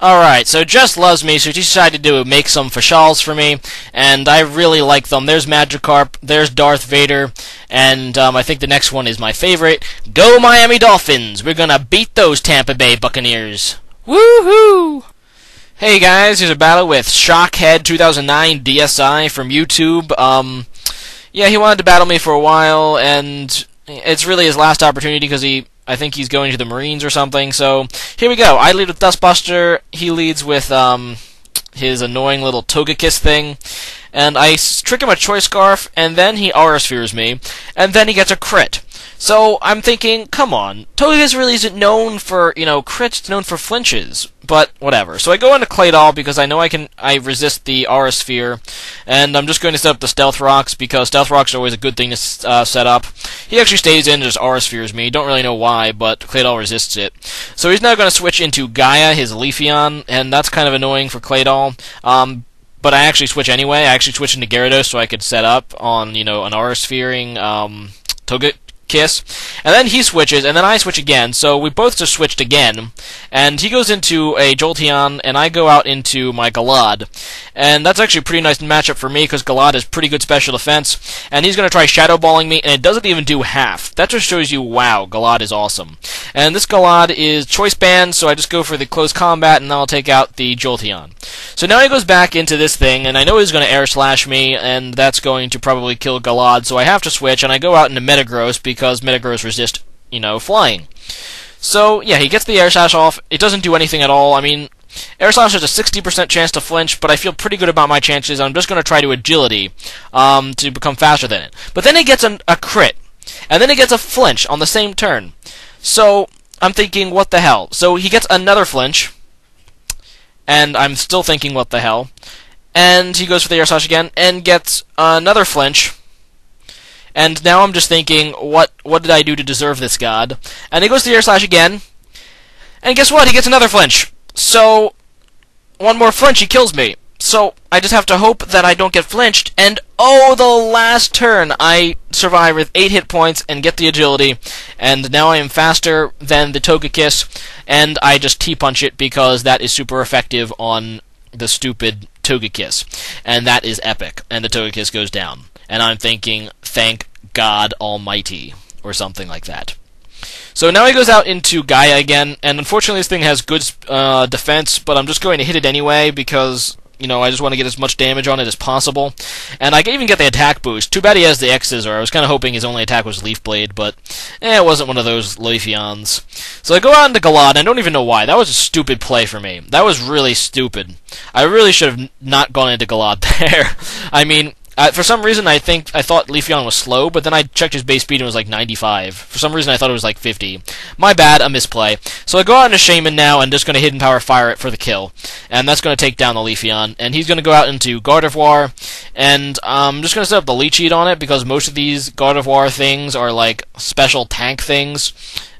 Alright, so Jess loves me, so she decided to make some fashals for me, and I really like them. There's Magikarp, there's Darth Vader, and I think the next one is my favorite. Go Miami Dolphins! We're gonna beat those Tampa Bay Buccaneers. Woohoo! Hey guys, here's a battle with shockhead2009dsi from YouTube. Yeah, he wanted to battle me for a while, and it's really his last opportunity because I think he's going to the Marines or something, so here we go. I lead with Dustbuster, he leads with his annoying little Togekiss thing, and I trick him a Choice Scarf, and then he Aura Spheres me, and then he gets a crit. So I'm thinking, come on, Togekiss really isn't known for, crits, it's known for flinches, but whatever. So I go into Claydol because I know I resist the Aura Sphere, and I'm just going to set up the Stealth Rocks because Stealth Rocks are always a good thing to set up. He actually stays in and just Aura Spheres me, don't really know why, but Claydol resists it. So he's now going to switch into Gaia, his Leafeon, and that's kind of annoying for Claydol. But I actually switch anyway. I actually switch into Gyarados so I could set up on, an Aura Sphering Togekiss. And then he switches, and then I switch again, so we both just switched again, and he goes into a Jolteon, and I go out into my Galad. And that's actually a pretty nice matchup for me, because Galad has pretty good special defense, and he's going to try Shadow Balling me, and it doesn't even do half. That just shows you, wow, Galad is awesome. And this Galad is Choice Band, so I just go for the close combat, and then I'll take out the Jolteon. So now he goes back into this thing, and I know he's going to Air Slash me, and that's going to probably kill Galad, so I have to switch, and I go out into Metagross, because Metagross resist, flying. So, yeah, he gets the Air Slash off. It doesn't do anything at all. I mean, Air Slash has a 60% chance to flinch, but I feel pretty good about my chances. I'm just going to try to Agility to become faster than it. But then he gets a crit, and then he gets a flinch on the same turn. So, I'm thinking, what the hell? So, he gets another flinch, and I'm still thinking, what the hell? And he goes for the Air Slash again, and gets another flinch. And now I'm just thinking, what did I do to deserve this god? And he goes to the Air Slash again, and guess what? He gets another flinch. So, one more flinch, he kills me. So, I just have to hope that I don't get flinched, and oh, the last turn, I survive with 8 hit points and get the agility, and now I am faster than the Togekiss, and I just T-punch it because that is super effective on the stupid Togekiss. And that is epic, and the Togekiss goes down. And I'm thinking, thank God Almighty, or something like that. So now he goes out into Gaia again, and unfortunately this thing has good defense, but I'm just going to hit it anyway because, I just want to get as much damage on it as possible. And I can even get the attack boost. Too bad he has the X-Scissor. I was kind of hoping his only attack was Leaf Blade, but it wasn't one of those Leafeons. So I go out into Galad, and I don't even know why. That was a stupid play for me. That was really stupid. I really should have not gone into Galad there. I mean, for some reason, I thought Leafeon was slow, but then I checked his base speed and it was like 95. For some reason, I thought it was like 50. My bad, a misplay. So I go out into Shaman now and just going to Hidden Power Fire it for the kill. And that's going to take down the Leafeon. And he's going to go out into Gardevoir, and I'm just going to set up the Leech Seed on it because most of these Gardevoir things are like special tank things.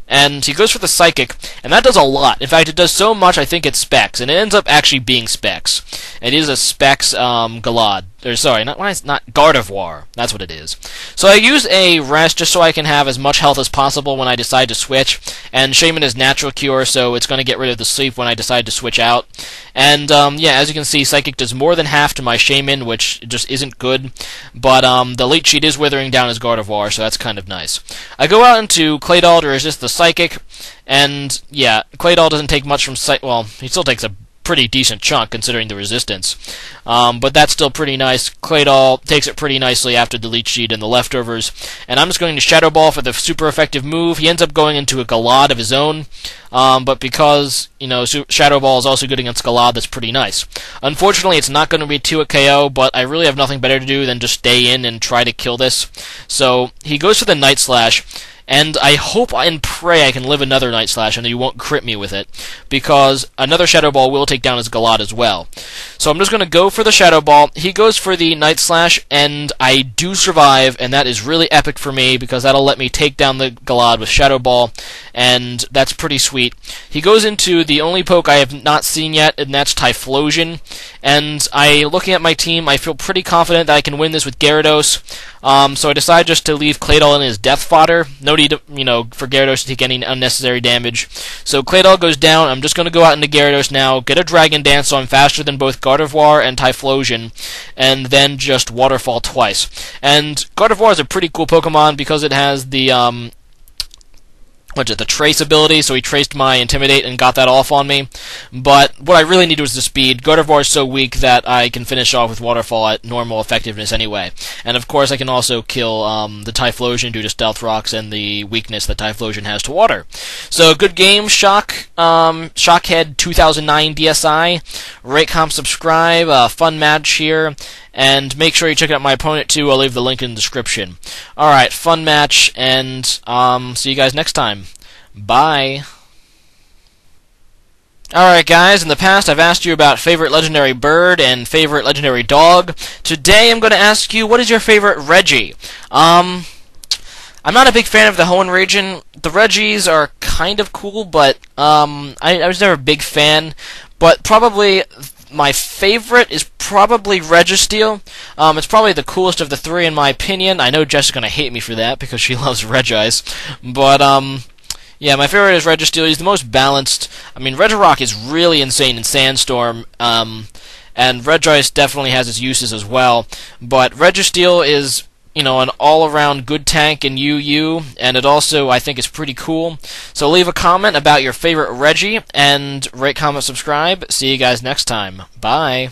And he goes for the Psychic, and that does a lot. In fact, it does so much, I think it's Specs, and it ends up actually being Specs. It is a Specs Galad. Or, sorry, not Gardevoir. That's what it is. So I use a Rest just so I can have as much health as possible when I decide to switch. And Shaman is Natural Cure, so it's going to get rid of the sleep when I decide to switch out. And, yeah, as you can see, Psychic does more than half to my Shaman, which just isn't good. But the Leech Seed is withering down his Gardevoir, so that's kind of nice. I go out into Claydol to resist the Psychic, and, yeah, Claydol doesn't take much from Psychic. Well, he still takes a pretty decent chunk considering the resistance. But that's still pretty nice. Claydol takes it pretty nicely after the Leech Seed and the leftovers. And I'm just going to Shadow Ball for the super effective move. He ends up going into a Galad of his own. But because, Shadow Ball is also good against Galad, that's pretty nice. Unfortunately, it's not going to be 2 a KO, but I really have nothing better to do than just stay in and try to kill this. So he goes for the Night Slash. And I hope and pray I can live another Night Slash and he won't crit me with it, because another Shadow Ball will take down his Galad as well. So I'm just going to go for the Shadow Ball. He goes for the Night Slash, and I do survive, and that is really epic for me, because that'll let me take down the Galad with Shadow Ball, and that's pretty sweet. He goes into the only poke I have not seen yet, and that's Typhlosion. And looking at my team, I feel pretty confident that I can win this with Gyarados. So I decided just to leave Claydol in his death fodder. No need, for Gyarados to take any unnecessary damage. So Claydol goes down. I'm just going to go out into Gyarados now, get a Dragon Dance so I'm faster than both Gardevoir and Typhlosion, and then just Waterfall twice. And Gardevoir is a pretty cool Pokemon because it has the the Trace ability, so he traced my Intimidate and got that off on me. But what I really needed was the speed. Gardevoir is so weak that I can finish off with Waterfall at normal effectiveness anyway. And of course I can also kill the Typhlosion due to Stealth Rocks and the weakness that Typhlosion has to water. So good game, shockhead2009dsi. Rate, comment, subscribe, fun match here. And make sure you check out my opponent too. I'll leave the link in the description. Alright, fun match, and see you guys next time. Bye. Alright guys, in the past I've asked you about favorite legendary bird and favorite legendary dog. Today I'm going to ask you, what is your favorite Regi? I'm not a big fan of the Hoenn region. The Regis are kind of cool, but I was never a big fan. But probably my favorite is probably Registeel. It's probably the coolest of the three in my opinion. I know Jess is going to hate me for that because she loves Regis. But, yeah, my favorite is Registeel. He's the most balanced. I mean, Regirock is really insane in Sandstorm. And Regis definitely has its uses as well. But Registeel is, an all-around good tank in UU, and it also, I think, is pretty cool. So leave a comment about your favorite Regi, and rate, comment, subscribe. See you guys next time. Bye.